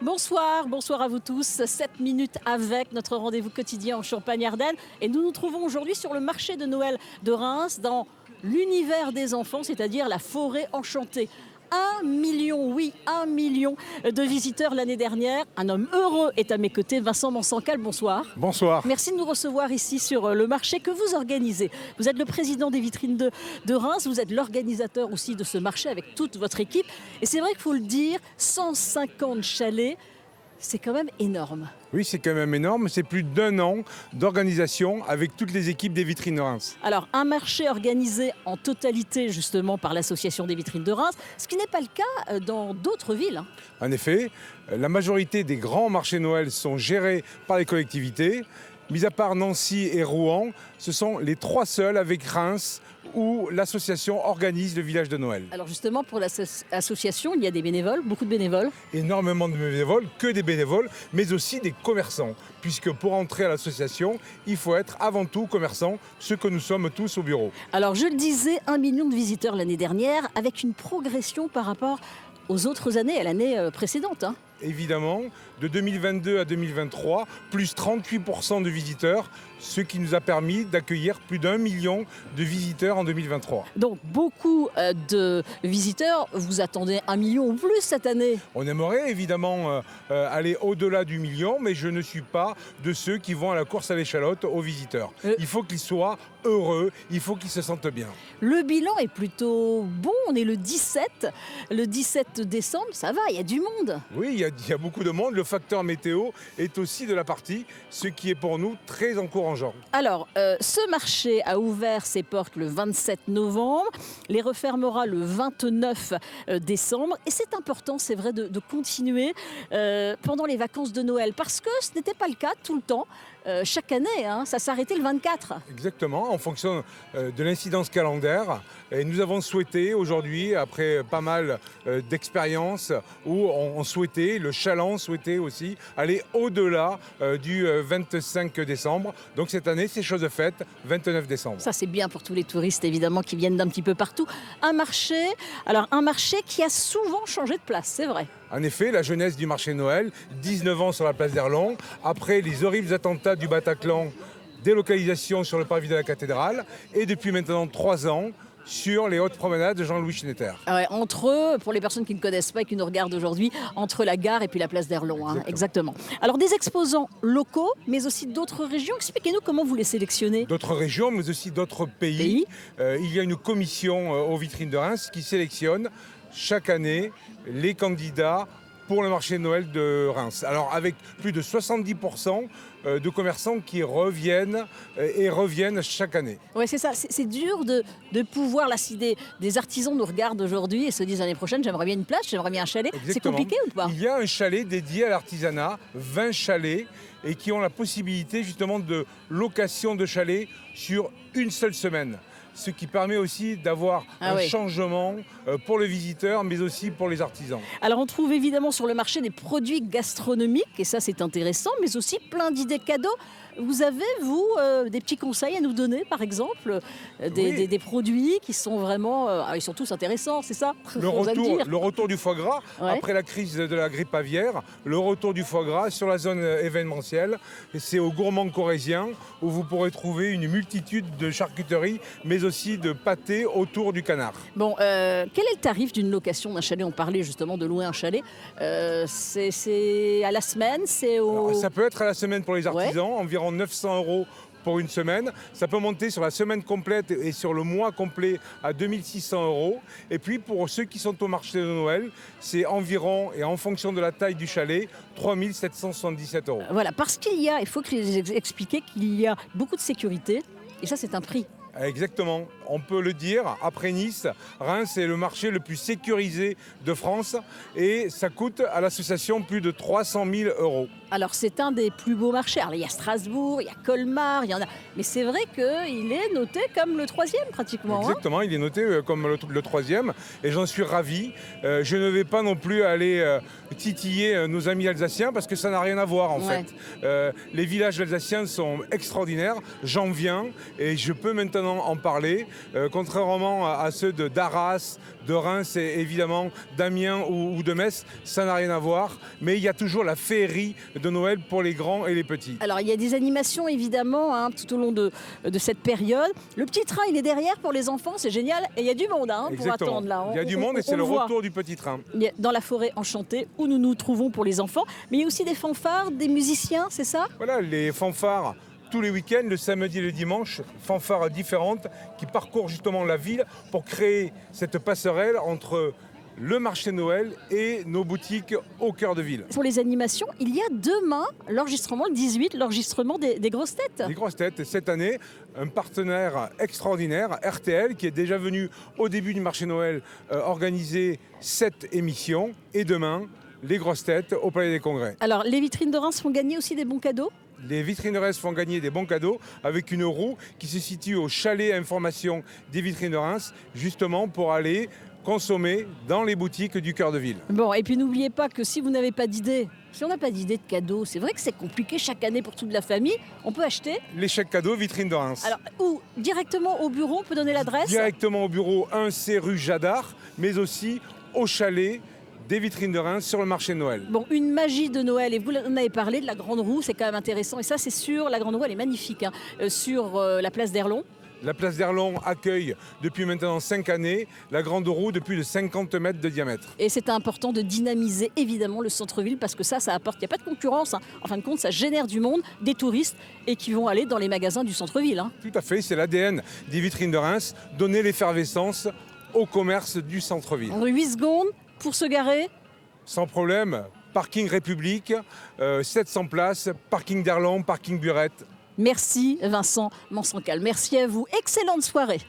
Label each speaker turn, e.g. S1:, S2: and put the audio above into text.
S1: Bonsoir, bonsoir à vous tous. 7 minutes avec notre rendez-vous quotidien en Champagne-Ardenne. Et nous nous trouvons aujourd'hui sur le marché de Noël de Reims, dans l'univers des enfants, c'est-à-dire la forêt enchantée. 1 million, oui, 1 million de visiteurs l'année dernière. Un homme heureux est à mes côtés, Vincent Mansancal, bonsoir.
S2: Bonsoir.
S1: Merci de nous recevoir ici sur le marché que vous organisez. Vous êtes le président des vitrines de Reims, vous êtes l'organisateur aussi de ce marché avec toute votre équipe. Et c'est vrai qu'il faut le dire, 150 chalets, c'est quand même énorme.
S2: Oui, c'est quand même énorme. C'est plus d'1 an d'organisation avec toutes les équipes des vitrines de Reims.
S1: Alors, un marché organisé en totalité justement par l'association des vitrines de Reims, ce qui n'est pas le cas dans d'autres villes.
S2: En effet, la majorité des grands marchés Noël sont gérés par les collectivités. Mis à part Nancy et Rouen, ce sont les 3 seuls avec Reims où l'association organise le village de Noël.
S1: Alors justement, pour l'association, il y a des bénévoles, beaucoup de bénévoles.
S2: Énormément de bénévoles, que des bénévoles, mais aussi des commerçants. Puisque pour entrer à l'association, il faut être avant tout commerçant, ce que nous sommes tous au bureau.
S1: Alors je le disais, 1 million de visiteurs l'année dernière, avec une progression par rapport aux autres années, à l'année précédente.
S2: Évidemment, de 2022 à 2023, plus 38% de visiteurs, ce qui nous a permis d'accueillir plus d'1 million de visiteurs en 2023.
S1: Donc beaucoup de visiteurs, vous attendez 1 million ou plus cette année?
S2: On aimerait évidemment aller au-delà du million, mais je ne suis pas de ceux qui vont à la course à l'échalote aux visiteurs. Il faut qu'ils soient heureux, il faut qu'ils se sentent bien.
S1: Le bilan est plutôt bon, on est le 17 décembre, ça va, il y a du monde.
S2: Oui, il y a beaucoup de monde. Le facteur météo est aussi de la partie, ce qui est pour nous très encourageant.
S1: Alors, ce marché a ouvert ses portes le 27 novembre, les refermera le 29 décembre. Et c'est important, c'est vrai, de continuer pendant les vacances de Noël, parce que ce n'était pas le cas tout le temps. Chaque année, ça s'arrêtait le 24.
S2: Exactement, en fonction de l'incidence calendaire. Et nous avons souhaité aujourd'hui, après pas mal d'expériences, où on souhaitait, le chaland souhaitait aussi, aller au-delà du 25 décembre. Donc cette année, c'est chose faite, 29 décembre.
S1: Ça, c'est bien pour tous les touristes, évidemment, qui viennent d'un petit peu partout. Un marché qui a souvent changé de place, c'est vrai.
S2: En effet, la jeunesse du marché Noël, 19 ans sur la place d'Erlon, après les horribles attentats du Bataclan, délocalisation sur le parvis de la cathédrale, et depuis maintenant 3 ans, sur les hautes promenades de Jean-Louis Schnetter.
S1: Ouais, entre eux, pour les personnes qui ne connaissent pas et qui nous regardent aujourd'hui, entre la gare et puis la place d'Erlon. Exactement. Alors des exposants locaux, mais aussi d'autres régions. Expliquez-nous comment vous les sélectionnez.
S2: D'autres régions, mais aussi d'autres pays. Il y a une commission aux vitrines de Reims qui sélectionne chaque année les candidats pour le marché de Noël de Reims. Alors avec plus de 70% de commerçants qui reviennent chaque année.
S1: Oui, c'est ça. C'est dur de pouvoir, là, si des artisans nous regardent aujourd'hui et se disent l'année prochaine, j'aimerais bien une place, j'aimerais bien un chalet.
S2: Exactement.
S1: C'est compliqué ou pas?
S2: Il y a un chalet dédié à l'artisanat, 20 chalets, et qui ont la possibilité justement de location de chalets sur une seule semaine. Ce qui permet aussi d'avoir un changement pour le visiteur, mais aussi pour les artisans.
S1: Alors on trouve évidemment sur le marché des produits gastronomiques, et ça c'est intéressant, mais aussi plein d'idées cadeaux. Vous avez, vous, des petits conseils à nous donner, par exemple, des produits qui sont vraiment... ils sont tous intéressants, c'est ça?
S2: Le retour du foie gras, après la crise de la grippe aviaire, le retour du foie gras sur la zone événementielle. C'est au Gourmand Corrézien où vous pourrez trouver une multitude de charcuteries, mais aussi de pâtés autour du canard.
S1: Bon, quel est le tarif d'une location d'un chalet? On parlait justement de louer un chalet. C'est à la semaine,
S2: Alors, ça peut être à la semaine pour les artisans, environ 900 € pour une semaine. Ça peut monter sur la semaine complète et sur le mois complet à 2600 €. Et puis pour ceux qui sont au marché de Noël, c'est environ, et en fonction de la taille du chalet, 3777 €.
S1: Voilà, parce il faut expliquer qu'il y a beaucoup de sécurité, et ça c'est un prix.
S2: Exactement, on peut le dire, après Nice, Reims est le marché le plus sécurisé de France et ça coûte à l'association plus de 300 000 €.
S1: Alors c'est un des plus beaux marchés. Alors, il y a Strasbourg, il y a Colmar, il y en a. Mais c'est vrai qu'il est noté comme le 3e pratiquement.
S2: Exactement, il est noté comme le 3e et j'en suis ravi. Je ne vais pas non plus aller titiller nos amis alsaciens parce que ça n'a rien à voir en fait. Les villages alsaciens sont extraordinaires, j'en viens et je peux maintenant en parler. contrairement à ceux d'Arras, de Reims et évidemment d'Amiens ou de Metz, ça n'a rien à voir. Mais il y a toujours la féerie de Noël pour les grands et les petits.
S1: Alors il y a des animations évidemment tout au long de cette période. Le petit train il est derrière pour les enfants, c'est génial. Et il y a du monde pour
S2: Exactement.
S1: attendre là.
S2: Il y a du monde et c'est le retour du petit train.
S1: Dans la forêt enchantée où nous nous trouvons pour les enfants. Mais il y a aussi des fanfares, des musiciens, c'est ça?
S2: Voilà, les fanfares. Tous les week-ends, le samedi et le dimanche, fanfares différentes qui parcourent justement la ville pour créer cette passerelle entre le marché de Noël et nos boutiques au cœur de ville.
S1: Pour les animations, il y a demain l'enregistrement, le 18, l'enregistrement des grosses têtes.
S2: Les grosses têtes, cette année, un partenaire extraordinaire, RTL, qui est déjà venu au début du marché Noël organiser 7 émissions. Et demain, les grosses têtes au Palais des Congrès.
S1: Alors, les vitrines de Reims font gagner aussi des bons cadeaux?
S2: Les vitrines de Reims font gagner des bons cadeaux avec une roue qui se situe au chalet information des vitrines de Reims, justement pour aller consommer dans les boutiques du cœur de ville.
S1: Bon, et puis n'oubliez pas que si vous n'avez pas d'idée, si on n'a pas d'idée de cadeau, c'est vrai que c'est compliqué chaque année pour toute la famille, on peut acheter.
S2: Les chèques cadeaux vitrines de Reims.
S1: Alors, ou directement au bureau, on peut donner l'adresse?
S2: Directement au bureau 1C rue Jadard, mais aussi au chalet des vitrines de Reims sur le marché de Noël.
S1: Bon, une magie de Noël, et vous en avez parlé de la Grande Roue, c'est quand même intéressant. Et ça, c'est sûr, la Grande Roue, elle est magnifique, sur la place d'Erlon.
S2: La place d'Erlon accueille depuis maintenant 5 années la Grande Roue de plus de 50 mètres de diamètre.
S1: Et c'est important de dynamiser évidemment le centre-ville parce que ça apporte, il n'y a pas de concurrence. En fin de compte, ça génère du monde, des touristes et qui vont aller dans les magasins du centre-ville.
S2: Tout à fait, c'est l'ADN des vitrines de Reims, donner l'effervescence au commerce du centre-ville.
S1: En 8 secondes pour se garer.
S2: Sans problème, parking République, 700 places, parking d'Erlon, parking Burette.
S1: Merci Vincent Mansancal, merci à vous, excellente soirée.